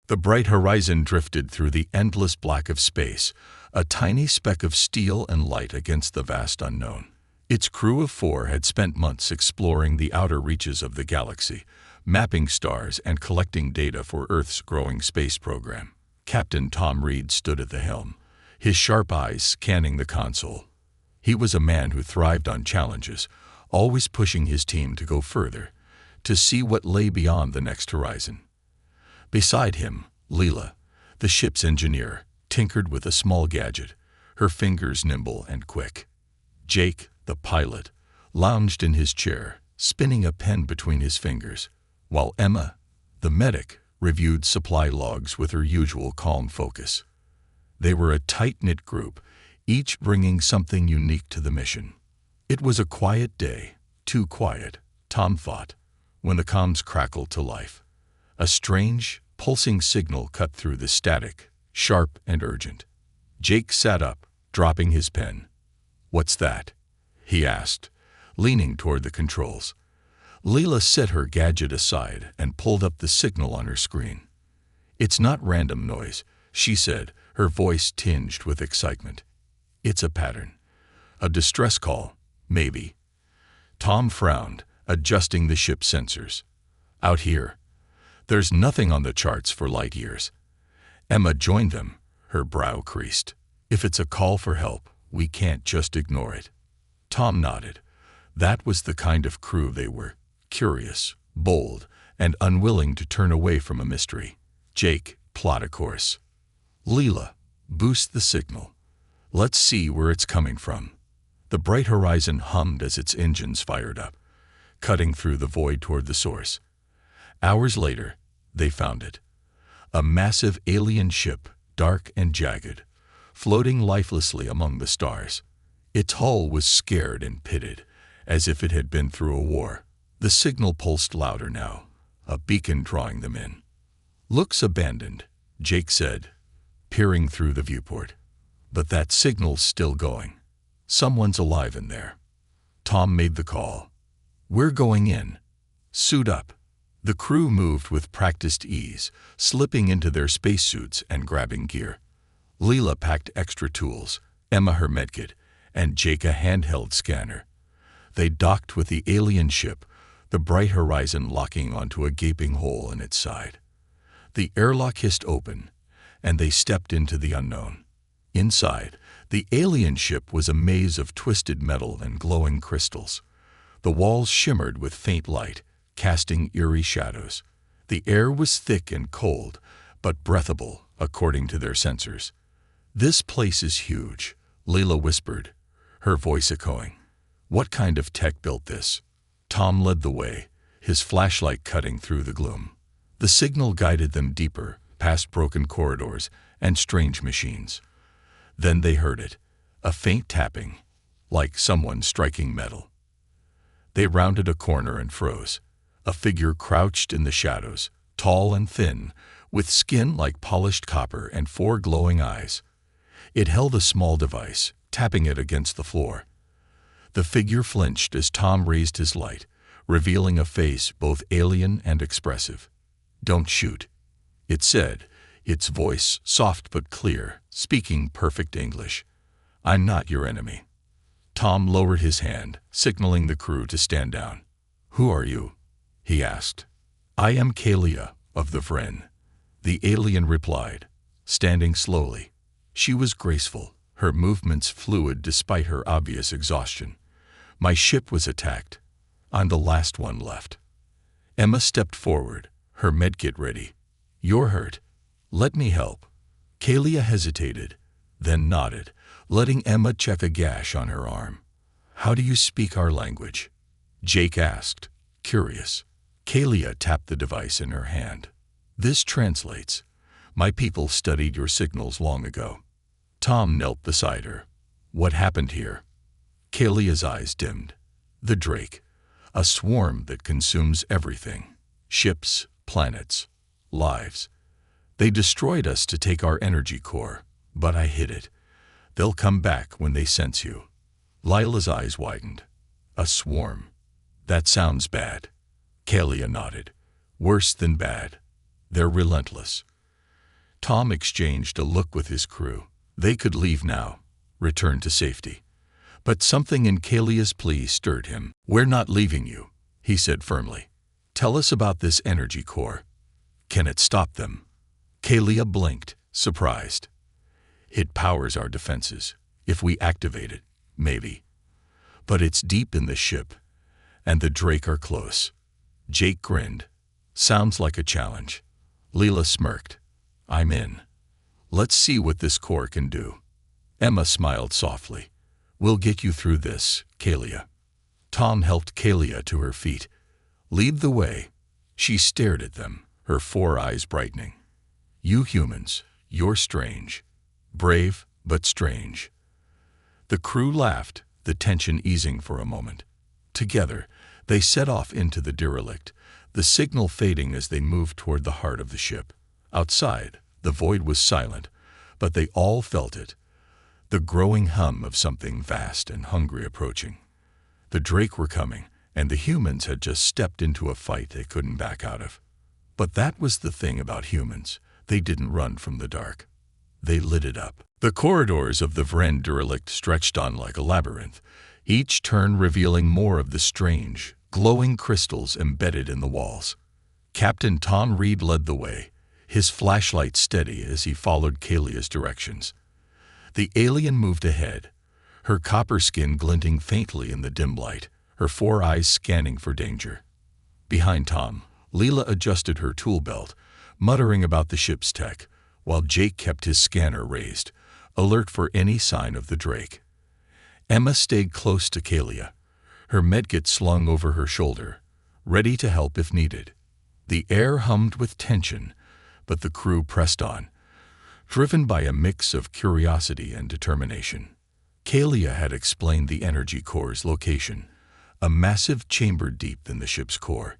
The bright horizon drifted through the endless black of space, a tiny speck of steel and light against the vast unknown. Its crew of 4 had spent months exploring the outer reaches of the galaxy, mapping stars and collecting data for Earth's growing space program. Captain Tom Reed stood at the helm, his sharp eyes scanning the console. He was a man who thrived on challenges, always pushing his team to go further, to see what lay beyond the next horizon. Beside him, Leela, the ship's engineer, tinkered with a small gadget, her fingers nimble and quick. Jake, the pilot, lounged in his chair, spinning a pen between his fingers, while Emma, the medic, reviewed supply logs with her usual calm focus. They were a tight-knit group, each bringing something unique to the mission. It was a quiet day, too quiet, Tom thought, when the comms crackled to life. A strange, pulsing signal cut through the static, sharp and urgent. Jake sat up, dropping his pen. "What's that?" he asked, leaning toward the controls. Leela set her gadget aside and pulled up the signal on her screen. "It's not random noise," she said, her voice tinged with excitement. "It's a pattern. A distress call, maybe." Tom frowned, adjusting the ship's sensors. "Out here, there's nothing on the charts for light years." Emma joined them, her brow creased. "If it's a call for help, we can't just ignore it." Tom nodded. That was the kind of crew they were, curious, bold, and unwilling to turn away from a mystery. Jake, plot a course. Leela, boost the signal. Let's see where it's coming from. The bright horizon hummed as its engines fired up, cutting through the void toward the source. Hours later, they found it. A massive alien ship, dark and jagged, floating lifelessly among the stars. Its hull was scared and pitted, as if it had been through a war. The signal pulsed louder now, a beacon drawing them in. "Looks abandoned," Jake said, peering through the viewport. "But that signal's still going. Someone's alive in there." Tom made the call. "We're going in. Suit up." The crew moved with practiced ease, slipping into their spacesuits and grabbing gear. Leela packed extra tools, Emma her medkit, and Jake a handheld scanner. They docked with the alien ship, the bright horizon locking onto a gaping hole in its side. The airlock hissed open, and they stepped into the unknown. Inside, the alien ship was a maze of twisted metal and glowing crystals. The walls shimmered with faint light, casting eerie shadows. The air was thick and cold, but breathable, according to their sensors. "This place is huge," Leela whispered, her voice echoing. "What kind of tech built this?" Tom led the way, his flashlight cutting through the gloom. The signal guided them deeper, past broken corridors and strange machines. Then they heard it, a faint tapping, like someone striking metal. They rounded a corner and froze. A figure crouched in the shadows, tall and thin, with skin like polished copper and 4 glowing eyes. It held a small device, tapping it against the floor. The figure flinched as Tom raised his light, revealing a face both alien and expressive. "Don't shoot," it said, its voice soft but clear, speaking perfect English. "I'm not your enemy." Tom lowered his hand, signaling the crew to stand down. "Who are you?" he asked. "I am Kalia, of the Vren," the alien replied, standing slowly. She was graceful, her movements fluid despite her obvious exhaustion. "My ship was attacked. I'm the last one left." Emma stepped forward, her medkit ready. "You're hurt. Let me help." Kalia hesitated, then nodded, letting Emma check a gash on her arm. "How do you speak our language?" Jake asked, curious. Kalia tapped the device in her hand. "This translates. My people studied your signals long ago." Tom knelt beside her. "What happened here?" Kalia's eyes dimmed. "The Drake. A swarm that consumes everything. Ships, planets, lives. They destroyed us to take our energy core, but I hid it. They'll come back when they sense you." Lila's eyes widened. "A swarm. That sounds bad." Kalia nodded. "Worse than bad. They're relentless. Tom exchanged a look with his crew. They could leave now, return to safety. But something in Kalia's plea stirred him. "We're not leaving you," he said firmly. "Tell us about this energy core. Can it stop them?" Kalia blinked, surprised. "It powers our defenses. If we activate it, maybe. But it's deep in the ship, and the Drake are close." Jake grinned. "Sounds like a challenge." Leela smirked. "I'm in. Let's see what this core can do." Emma smiled softly. "We'll get you through this, Kalia." Tom helped Kalia to her feet. "Lead the way." She stared at them, her 4 eyes brightening. "You humans, you're strange. Brave, but strange." The crew laughed, the tension easing for a moment. Together, they set off into the derelict, the signal fading as they moved toward the heart of the ship. Outside, the void was silent, but they all felt it. The growing hum of something vast and hungry approaching. The Drake were coming, and the humans had just stepped into a fight they couldn't back out of. But that was the thing about humans. They didn't run from the dark. They lit it up. The corridors of the Vren derelict stretched on like a labyrinth, each turn revealing more of the strange, glowing crystals embedded in the walls. Captain Tom Reed led the way, his flashlight steady as he followed Kalia's directions. The alien moved ahead, her copper skin glinting faintly in the dim light, her 4 eyes scanning for danger. Behind Tom, Leela adjusted her tool belt, muttering about the ship's tech, while Jake kept his scanner raised, alert for any sign of the Drake. Emma stayed close to Kalia, her medkit slung over her shoulder, ready to help if needed. The air hummed with tension, but the crew pressed on, driven by a mix of curiosity and determination. Kalia had explained the energy core's location, a massive chamber deep in the ship's core.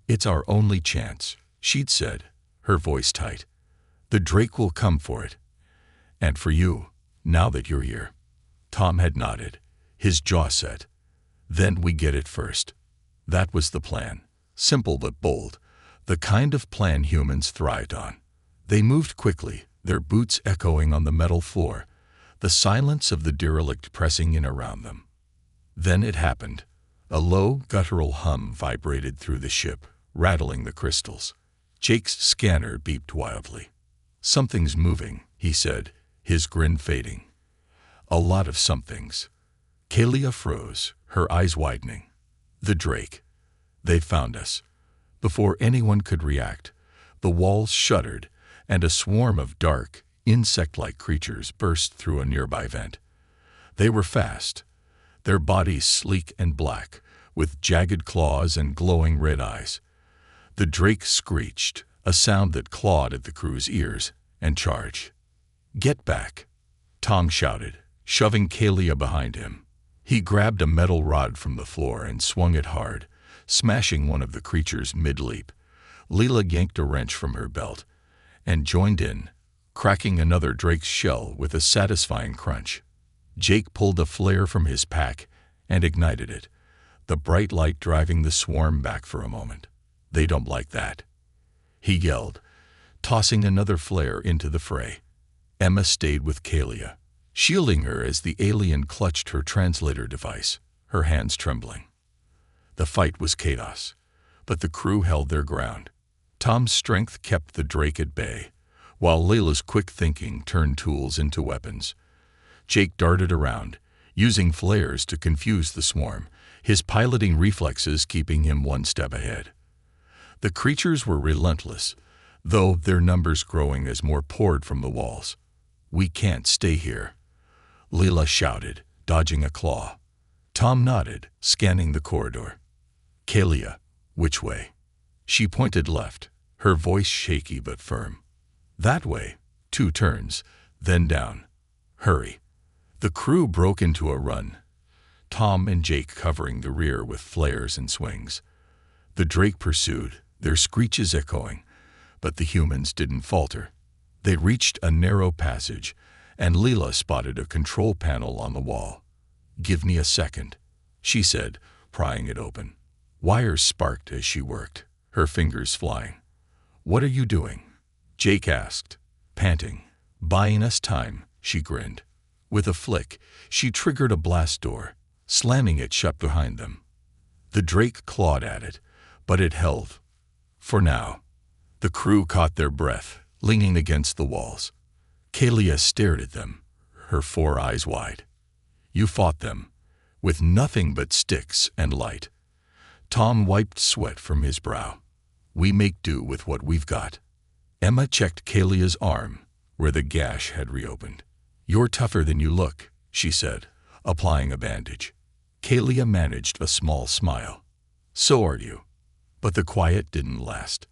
"It's our only chance," she'd said, her voice tight. "The Drake will come for it. And for you, now that you're here." Tom had nodded, his jaw set. "Then we get it first." That was the plan, simple but bold, the kind of plan humans thrived on. They moved quickly, their boots echoing on the metal floor, the silence of the derelict pressing in around them. Then it happened. A low, guttural hum vibrated through the ship, rattling the crystals. Jake's scanner beeped wildly. "Something's moving," he said, his grin fading. "A lot of somethings." Kalia froze, her eyes widening. "The Drake. They found us." Before anyone could react, the walls shuddered, and a swarm of dark, insect-like creatures burst through a nearby vent. They were fast, their bodies sleek and black, with jagged claws and glowing red eyes. The Drake screeched, a sound that clawed at the crew's ears, and charged. "Get back!" Tom shouted, shoving Kalia behind him. He grabbed a metal rod from the floor and swung it hard, smashing one of the creatures mid-leap. Leela yanked a wrench from her belt and joined in, cracking another Drake's shell with a satisfying crunch. Jake pulled a flare from his pack and ignited it, the bright light driving the swarm back for a moment. "They don't like that," he yelled, tossing another flare into the fray. Emma stayed with Kalia, shielding her as the alien clutched her translator device, her hands trembling. The fight was chaos, but the crew held their ground. Tom's strength kept the Drake at bay, while Leila's quick thinking turned tools into weapons. Jake darted around, using flares to confuse the swarm, his piloting reflexes keeping him one step ahead. The creatures were relentless, though their numbers growing as more poured from the walls. "We can't stay here," Leela shouted, dodging a claw. Tom nodded, scanning the corridor. "Kalia, which way?" She pointed left, her voice shaky but firm. "That way, 2 turns, then down. Hurry." The crew broke into a run, Tom and Jake covering the rear with flares and swings. The Drake pursued, their screeches echoing, but the humans didn't falter. They reached a narrow passage, and Leela spotted a control panel on the wall. "Give me a second," she said, prying it open. Wires sparked as she worked, her fingers flying. "What are you doing?" Jake asked. panting. "Buying us time," she grinned. With a flick, she triggered a blast door, slamming it shut behind them. The Drake clawed at it, but it held. For now. The crew caught their breath, leaning against the walls. Kalia stared at them, her 4 eyes wide. "You fought them, with nothing but sticks and light." Tom wiped sweat from his brow. "We make do with what we've got." Emma checked Kalia's arm, where the gash had reopened. "You're tougher than you look," she said, applying a bandage. Kalia managed a small smile. "So are you." But the quiet didn't last.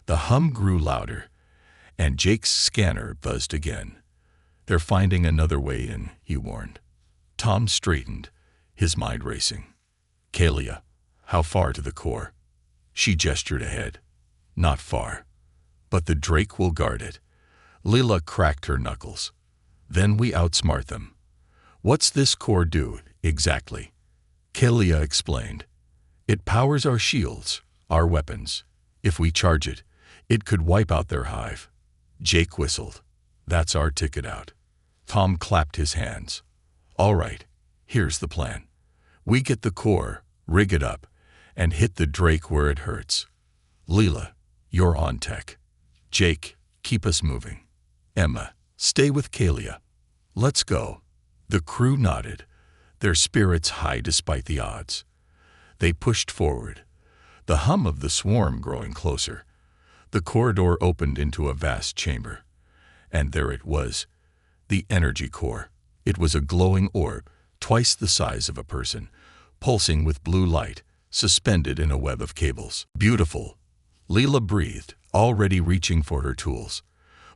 The hum grew louder, and Jake's scanner buzzed again. "They're finding another way in," he warned. Tom straightened, his mind racing. "Kalia, how far to the core?" She gestured ahead. "Not far. But the Drake will guard it." Lila cracked her knuckles. "Then we outsmart them." "What's this core do, exactly?" Kalia explained. "It powers our shields, our weapons. If we charge it, it could wipe out their hive." Jake whistled. "That's our ticket out." Tom clapped his hands. "All right, here's the plan. We get the core, rig it up, and hit the Drake where it hurts. Lila, you're on tech. Jake, keep us moving. Emma, stay with Kalia. Let's go." The crew nodded, their spirits high despite the odds. They pushed forward, the hum of the swarm growing closer. The corridor opened into a vast chamber. And there it was, the energy core. It was a glowing orb, twice the size of a person, pulsing with blue light, suspended in a web of cables. "Beautiful," Lila breathed, already reaching for her tools.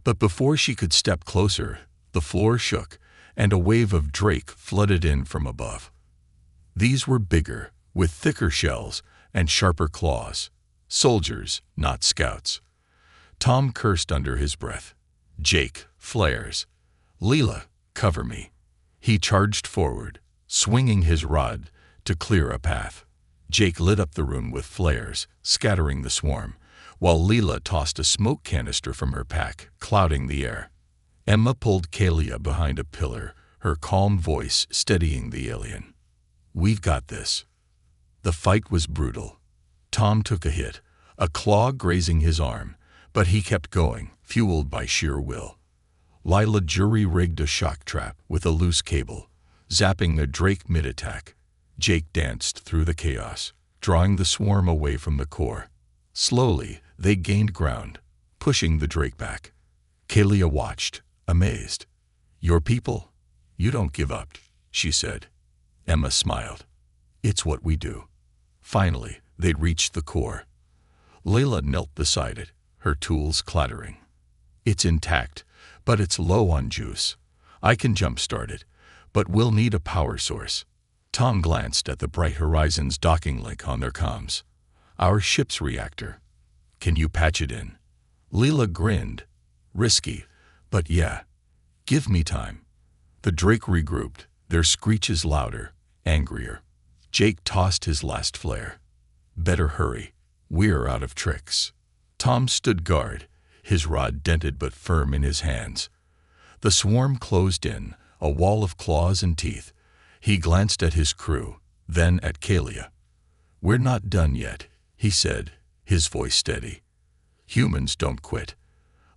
But before she could step closer, the floor shook, and a wave of Drake flooded in from above. These were bigger, with thicker shells and sharper claws. Soldiers, not scouts. Tom cursed under his breath. "Jake, flares. Lila, cover me." He charged forward, swinging his rod to clear a path. Jake lit up the room with flares, scattering the swarm, while Lila tossed a smoke canister from her pack, clouding the air. Emma pulled Kalia behind a pillar, her calm voice steadying the alien. "We've got this." The fight was brutal. Tom took a hit, a claw grazing his arm, but he kept going, fueled by sheer will. Lila jury-rigged a shock trap with a loose cable, zapping the Drake mid-attack. Jake danced through the chaos, drawing the swarm away from the core. Slowly, they gained ground, pushing the Drake back. Kalia watched, amazed. "Your people? You don't give up," she said. Emma smiled. "It's what we do." Finally, they'd reached the core. Layla knelt beside it, her tools clattering. "It's intact, but it's low on juice. I can jumpstart it, but we'll need a power source." Tom glanced at the Bright Horizons docking link on their comms. "Our ship's reactor. Can you patch it in?" Leela grinned. "Risky, but yeah. Give me time." The Drake regrouped, their screeches louder, angrier. Jake tossed his last flare. "Better hurry. We're out of tricks." Tom stood guard, his rod dented but firm in his hands. The swarm closed in, a wall of claws and teeth. He glanced at his crew, then at Kalia. "We're not done yet," he said, his voice steady. "Humans don't quit."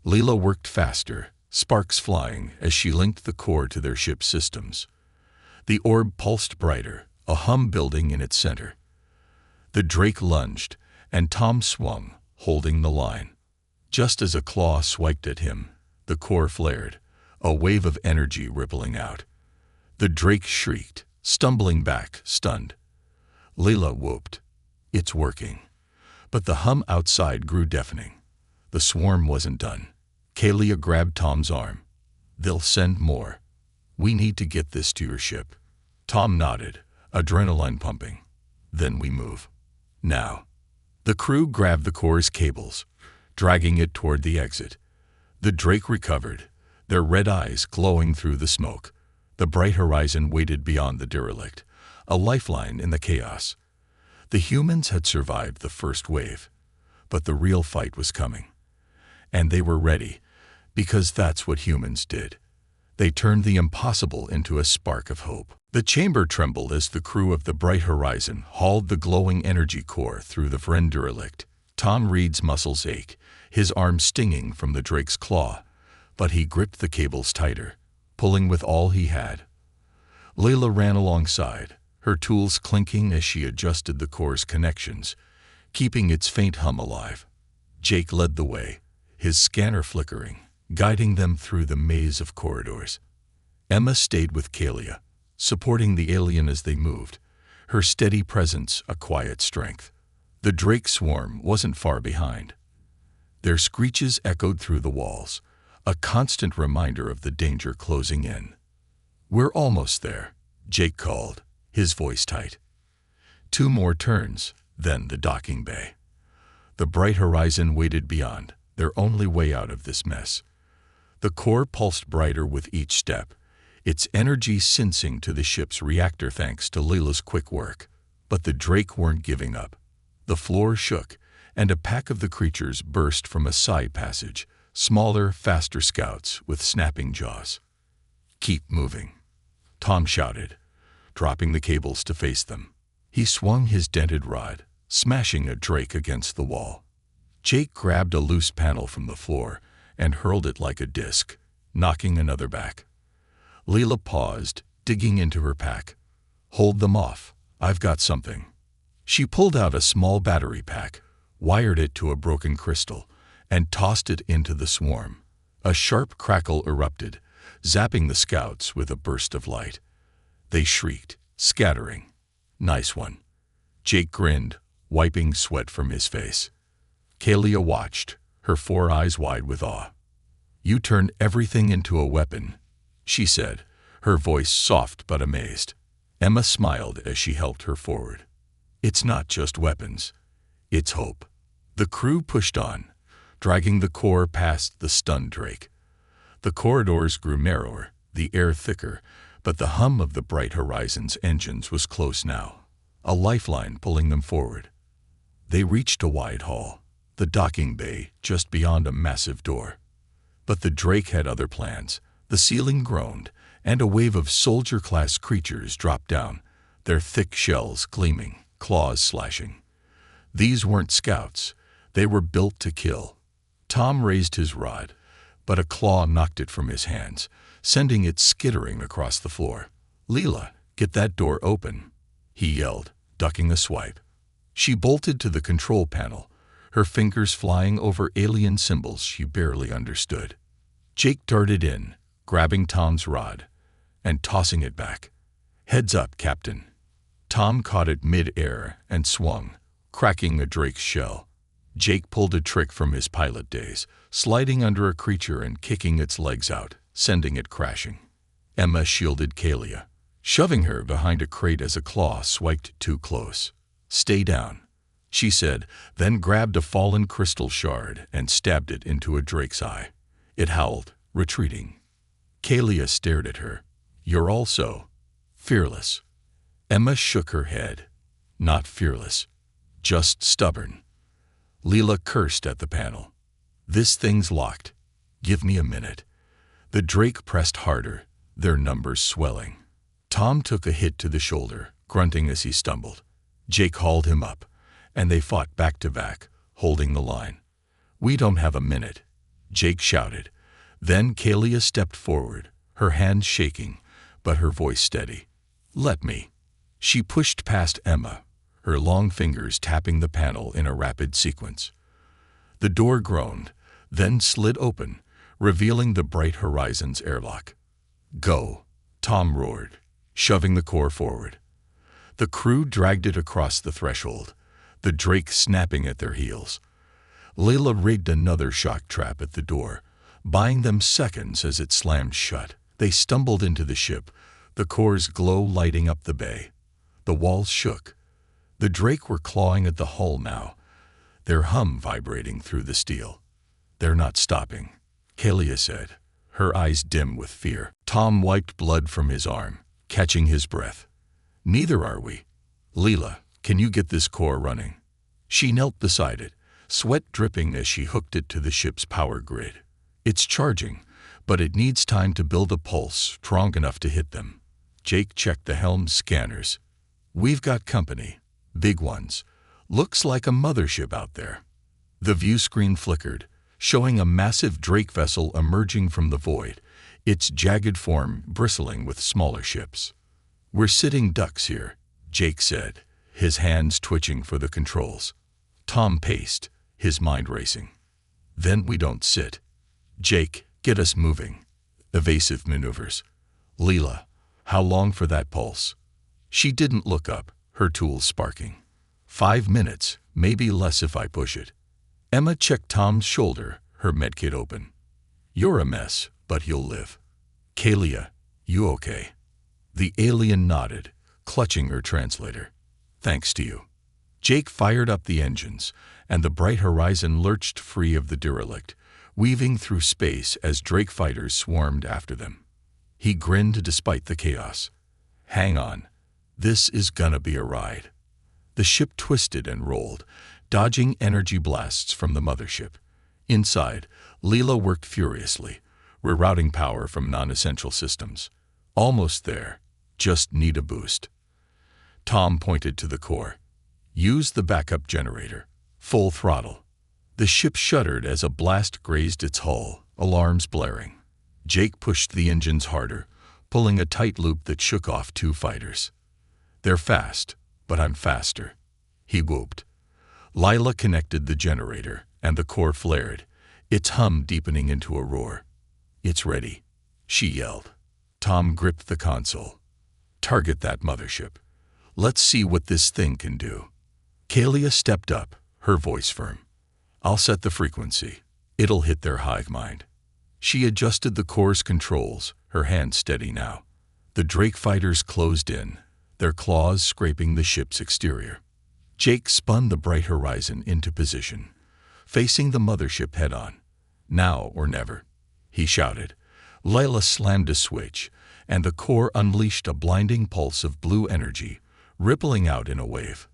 Leela worked faster, sparks flying as she linked the core to their ship's systems. The orb pulsed brighter, a hum building in its center. The Drake lunged, and Tom swung, holding the line. Just as a claw swiped at him, the core flared, a wave of energy rippling out. The Drake shrieked, stumbling back, stunned. Leela whooped. "It's working." But the hum outside grew deafening. The swarm wasn't done. Kalia grabbed Tom's arm. "They'll send more. We need to get this to your ship." Tom nodded, adrenaline pumping. "Then we move. Now." The crew grabbed the core's cables, dragging it toward the exit. The Drake recovered, their red eyes glowing through the smoke. The Bright Horizon waited beyond the derelict, a lifeline in the chaos. The humans had survived the first wave, but the real fight was coming. And they were ready, Because that's what humans did. They turned the impossible into a spark of hope. The chamber trembled as the crew of the Bright Horizon hauled the glowing energy core through the derelict. Tom Reed's muscles ached, his arm stinging from the Drake's claw, but he gripped the cables tighter, pulling with all he had. Layla ran alongside, her tools clinking as she adjusted the core's connections, keeping its faint hum alive. Jake led the way, his scanner flickering, guiding them through the maze of corridors. Emma stayed with Kalia, supporting the alien as they moved, her steady presence a quiet strength. The Drake swarm wasn't far behind. Their screeches echoed through the walls, a constant reminder of the danger closing in. "We're almost there," Jake called, his voice tight. 2 more turns, then the docking bay. The Bright Horizon waited beyond, their only way out of this mess. The core pulsed brighter with each step, its energy sensing to the ship's reactor thanks to Layla's quick work. But the Drake weren't giving up. The floor shook, and a pack of the creatures burst from a side passage, smaller, faster scouts with snapping jaws. "Keep moving," Tom shouted, dropping the cables to face them. He swung his dented rod, smashing a Drake against the wall. Jake grabbed a loose panel from the floor and hurled it like a disc, knocking another back. Layla paused, digging into her pack. "Hold them off, I've got something." She pulled out a small battery pack, wired it to a broken crystal, and tossed it into the swarm. A sharp crackle erupted, zapping the scouts with a burst of light. They shrieked, scattering. "Nice one." Jake grinned, wiping sweat from his face. Kalia watched, her 4 eyes wide with awe. "You turned everything into a weapon," she said, her voice soft but amazed. Emma smiled as she helped her forward. "It's not just weapons. It's hope." The crew pushed on, dragging the core past the stunned Drake. The corridors grew narrower, the air thicker, but the hum of the Bright Horizon's engines was close now, a lifeline pulling them forward. They reached a wide hall, the docking bay just beyond a massive door. But the Drake had other plans. The ceiling groaned, and a wave of soldier-class creatures dropped down, their thick shells gleaming, claws slashing. These weren't scouts. They were built to kill. Tom raised his rod, but a claw knocked it from his hands, sending it skittering across the floor. "Leela, get that door open," he yelled, ducking a swipe. She bolted to the control panel, her fingers flying over alien symbols she barely understood. Jake darted in, grabbing Tom's rod and tossing it back. "Heads up, Captain." Tom caught it mid-air and swung, cracking a Drake's shell. Jake pulled a trick from his pilot days, sliding under a creature and kicking its legs out, sending it crashing. Emma shielded Kalia, shoving her behind a crate as a claw swiped too close. "Stay down," she said, then grabbed a fallen crystal shard and stabbed it into a Drake's eye. It howled, retreating. Kalia stared at her. "You're all so fearless." Emma shook her head. "Not fearless, just stubborn." Leela cursed at the panel. "This thing's locked. Give me a minute." The Drake pressed harder, their numbers swelling. Tom took a hit to the shoulder, grunting as he stumbled. Jake hauled him up, and they fought back to back, holding the line. "We don't have a minute," Jake shouted. Then Kalia stepped forward, her hands shaking, but her voice steady. "Let me." She pushed past Emma, her long fingers tapping the panel in a rapid sequence. The door groaned, then slid open, revealing the Bright Horizon's airlock. "Go," Tom roared, shoving the core forward. The crew dragged it across the threshold, the Drake snapping at their heels. Layla rigged another shock trap at the door, buying them seconds as it slammed shut. They stumbled into the ship, the core's glow lighting up the bay. The walls shook. The Drake were clawing at the hull now, their hum vibrating through the steel. "They're not stopping," Kalia said, her eyes dim with fear. Tom wiped blood from his arm, catching his breath. "Neither are we. Leela, can you get this core running?" She knelt beside it, sweat dripping as she hooked it to the ship's power grid. It's charging, but it needs time to build a pulse strong enough to hit them. Jake checked the helm's scanners. We've got company. Big ones. Looks like a mothership out there. The view screen flickered, showing a massive Drake vessel emerging from the void, its jagged form bristling with smaller ships. We're sitting ducks here, Jake said, his hands twitching for the controls. Tom paced, his mind racing. Then we don't sit. Jake, get us moving. Evasive maneuvers. Leela, how long for that pulse? She didn't look up, her tools sparking. 5 minutes, maybe less if I push it. Emma checked Tom's shoulder, her medkit open. You're a mess, but you'll live. Kalia, you okay? The alien nodded, clutching her translator. Thanks to you. Jake fired up the engines, and the bright horizon lurched free of the derelict, weaving through space as Drake fighters swarmed after them. He grinned despite the chaos. Hang on. This is gonna be a ride. The ship twisted and rolled, dodging energy blasts from the mothership. Inside, Leela worked furiously, rerouting power from non-essential systems. Almost there. Just need a boost. Tom pointed to the core. Use the backup generator. Full throttle. The ship shuddered as a blast grazed its hull, alarms blaring. Jake pushed the engines harder, pulling a tight loop that shook off 2 fighters. They're fast, but I'm faster, he whooped. Lila connected the generator, and the core flared, its hum deepening into a roar. It's ready, she yelled. Tom gripped the console. Target that mothership. Let's see what this thing can do. Kalia stepped up, her voice firm. I'll set the frequency. It'll hit their hive mind. She adjusted the core's controls, her hand steady now. The Drake fighters closed in, their claws scraping the ship's exterior. Jake spun the bright horizon into position, facing the mothership head-on. Now or never, he shouted. Lila slammed a switch, and the core unleashed a blinding pulse of blue energy, rippling out in a wave.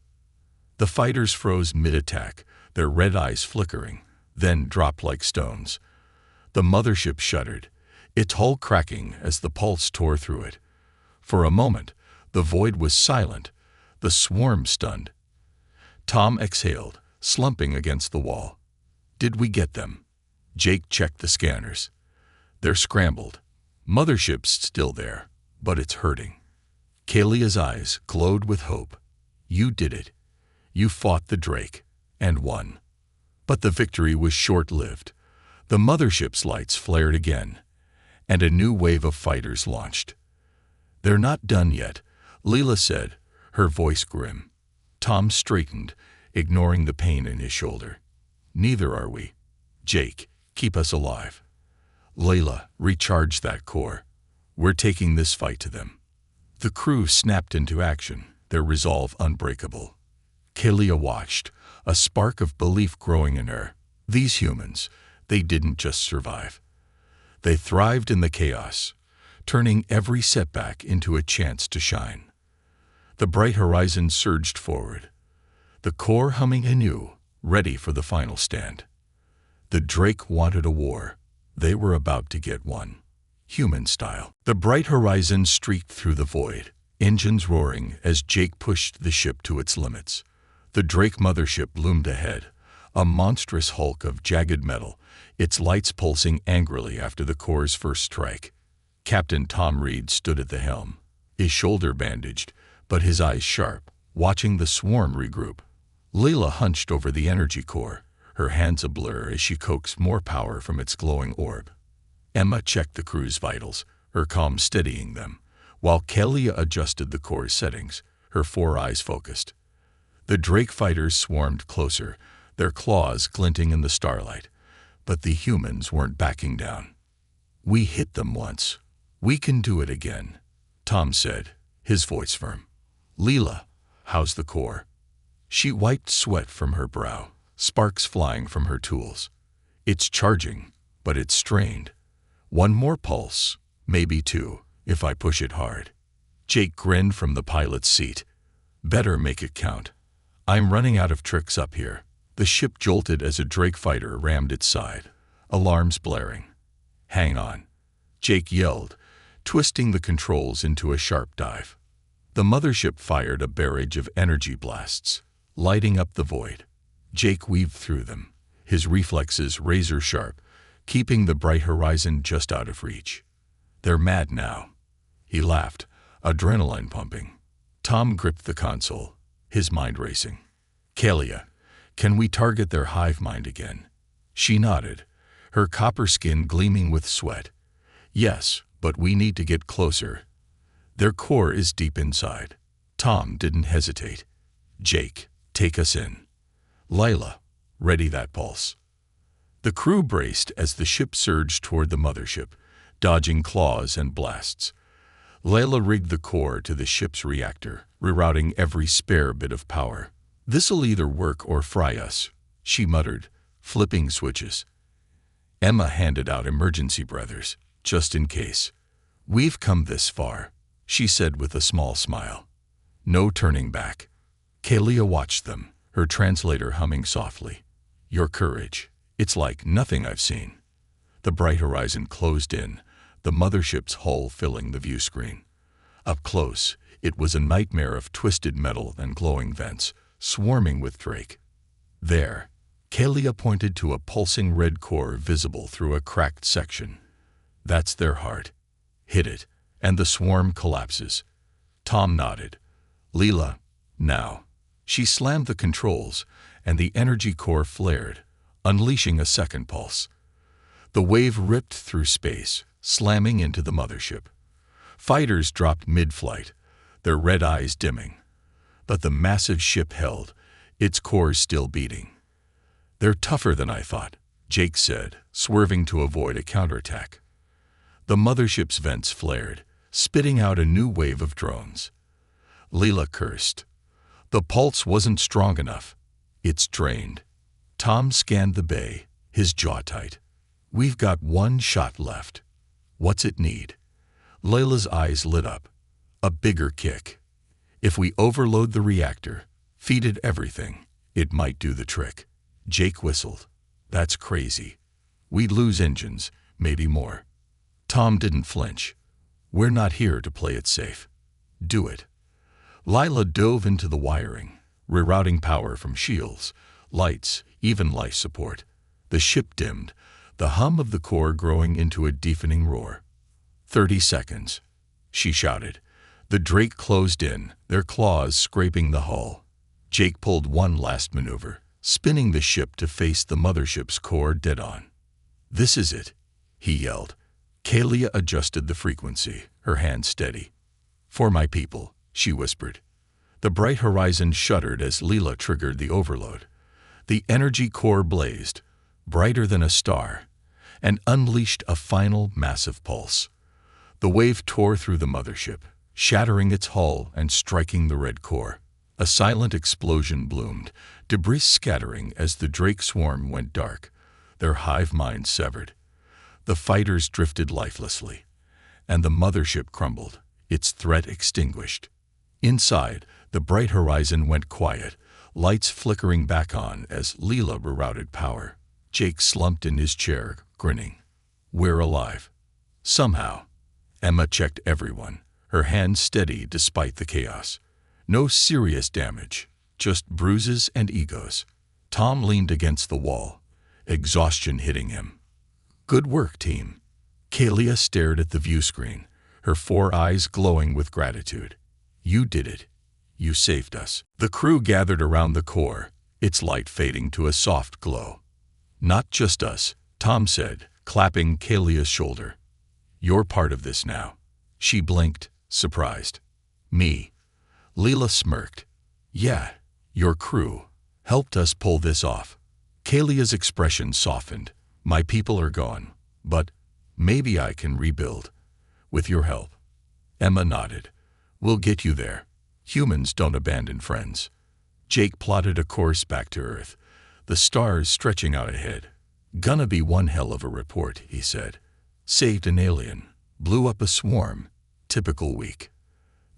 The fighters froze mid-attack, their red eyes flickering, then dropped like stones. The mothership shuddered, its hull cracking as the pulse tore through it. For a moment, the void was silent, the swarm stunned. Tom exhaled, slumping against the wall. Did we get them? Jake checked the scanners. They're scrambled. Mothership's still there, but it's hurting. Kalia's eyes glowed with hope. You did it. You fought the Drake, and won. But the victory was short-lived. The mothership's lights flared again, and a new wave of fighters launched. They're not done yet, Leela said, her voice grim. Tom straightened, ignoring the pain in his shoulder. Neither are we. Jake, keep us alive. Leela, recharge that core. We're taking this fight to them. The crew snapped into action, their resolve unbreakable. Kalia watched, a spark of belief growing in her. These humans, they didn't just survive. They thrived in the chaos, turning every setback into a chance to shine. The bright horizon surged forward, the core humming anew, ready for the final stand. The Drake wanted a war. They were about to get one. Human style. The bright horizon streaked through the void, engines roaring as Jake pushed the ship to its limits. The Drake mothership loomed ahead, a monstrous hulk of jagged metal, its lights pulsing angrily after the core's first strike. Captain Tom Reed stood at the helm, his shoulder bandaged, but his eyes sharp, watching the swarm regroup. Leela hunched over the energy core, her hands a blur as she coaxed more power from its glowing orb. Emma checked the crew's vitals, her calm steadying them, while Kalia adjusted the core's settings, her 4 eyes focused. The Drake fighters swarmed closer, their claws glinting in the starlight, but the humans weren't backing down. We hit them once. We can do it again, Tom said, his voice firm. Leela, how's the core? She wiped sweat from her brow, sparks flying from her tools. It's charging, but it's strained. 1 more pulse, maybe 2, if I push it hard. Jake grinned from the pilot's seat. Better make it count. I'm running out of tricks up here. The ship jolted as a Drake fighter rammed its side, alarms blaring. Hang on, Jake yelled, twisting the controls into a sharp dive. The mothership fired a barrage of energy blasts, lighting up the void. Jake weaved through them, his reflexes razor-sharp, keeping the bright horizon just out of reach. They're mad now. He laughed, adrenaline pumping. Tom gripped the console, his mind racing. Kalia, can we target their hive mind again? She nodded, her copper skin gleaming with sweat. Yes, but we need to get closer. Their core is deep inside. Tom didn't hesitate. Jake, take us in. Lila, ready that pulse. The crew braced as the ship surged toward the mothership, dodging claws and blasts. Layla rigged the core to the ship's reactor, rerouting every spare bit of power. This'll either work or fry us, she muttered, flipping switches. Emma handed out emergency breathers, just in case. We've come this far, she said with a small smile. No turning back. Kalia watched them, her translator humming softly. Your courage. It's like nothing I've seen. The bright horizon closed in, the mothership's hull filling the view screen. Up close, it was a nightmare of twisted metal and glowing vents, swarming with Drake. There, Kalia pointed to a pulsing red core visible through a cracked section. That's their heart. Hit it, and the swarm collapses. Tom nodded. Leela, now. She slammed the controls, and the energy core flared, unleashing a second pulse. The wave ripped through space, slamming into the mothership. Fighters dropped mid-flight, their red eyes dimming. But the massive ship held, its core still beating. They're tougher than I thought, Jake said, swerving to avoid a counterattack. The mothership's vents flared, spitting out a new wave of drones. Leela cursed. The pulse wasn't strong enough. It's drained. Tom scanned the bay, his jaw tight. We've got one shot left. What's it need? Layla's eyes lit up. A bigger kick. If we overload the reactor, feed it everything, it might do the trick. Jake whistled. That's crazy. We'd lose engines, maybe more. Tom didn't flinch. We're not here to play it safe. Do it. Lila dove into the wiring, rerouting power from shields, lights, even life support. The ship dimmed, the hum of the core growing into a deafening roar. 30 seconds, she shouted. The Drake closed in, their claws scraping the hull. Jake pulled one last maneuver, spinning the ship to face the mothership's core dead-on. This is it, he yelled. Kalia adjusted the frequency, her hand steady. For my people, she whispered. The bright horizon shuddered as Leela triggered the overload. The energy core blazed, brighter than a star, and unleashed a final massive pulse. The wave tore through the mothership, shattering its hull and striking the red core. A silent explosion bloomed, debris scattering as the Drake swarm went dark, their hive minds severed. The fighters drifted lifelessly, and the mothership crumbled, its threat extinguished. Inside, the bright horizon went quiet, lights flickering back on as Leela rerouted power. Jake slumped in his chair, grinning. We're alive. Somehow. Emma checked everyone, her hand steady despite the chaos. No serious damage, just bruises and egos. Tom leaned against the wall, exhaustion hitting him. Good work, team. Kalia stared at the view screen, her 4 eyes glowing with gratitude. You did it. You saved us. The crew gathered around the core, its light fading to a soft glow. Not just us, Tom said, clapping Kalia's shoulder. You're part of this now. She blinked, surprised. Me. Leela smirked. Yeah, your crew helped us pull this off. Kalia's expression softened. My people are gone, but maybe I can rebuild. With your help. Emma nodded. We'll get you there. Humans don't abandon friends. Jake plotted a course back to Earth, the stars stretching out ahead. Gonna be one hell of a report, he said. Saved an alien. Blew up a swarm. Typical week.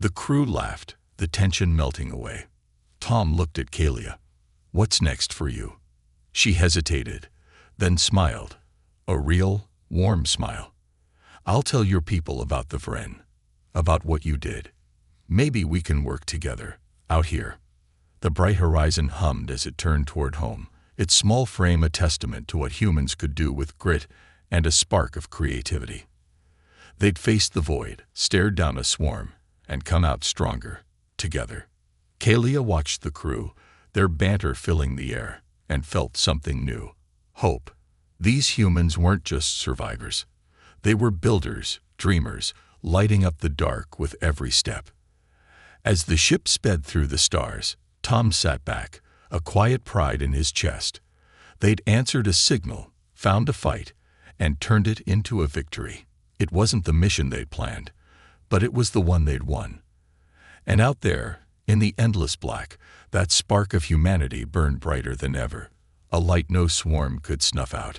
The crew laughed, the tension melting away. Tom looked at Kalia. What's next for you? She hesitated, then smiled. A real, Warm smile. I'll tell your people about the Vren, about what you did. Maybe we can work together, out here. The bright horizon hummed as it turned toward home, its small frame a testament to what humans could do with grit and a spark of creativity. They'd faced the void, stared down a swarm, and come out stronger, together. Kalia watched the crew, their banter filling the air, and felt something new. Hope. These humans weren't just survivors. They were builders, dreamers, lighting up the dark with every step. As the ship sped through the stars, Tom sat back, a quiet pride in his chest. They'd answered a signal, found a fight, and turned it into a victory. It wasn't the mission they'd planned, but it was the one they'd won. And out there, in the endless black, that spark of humanity burned brighter than ever, a light no swarm could snuff out.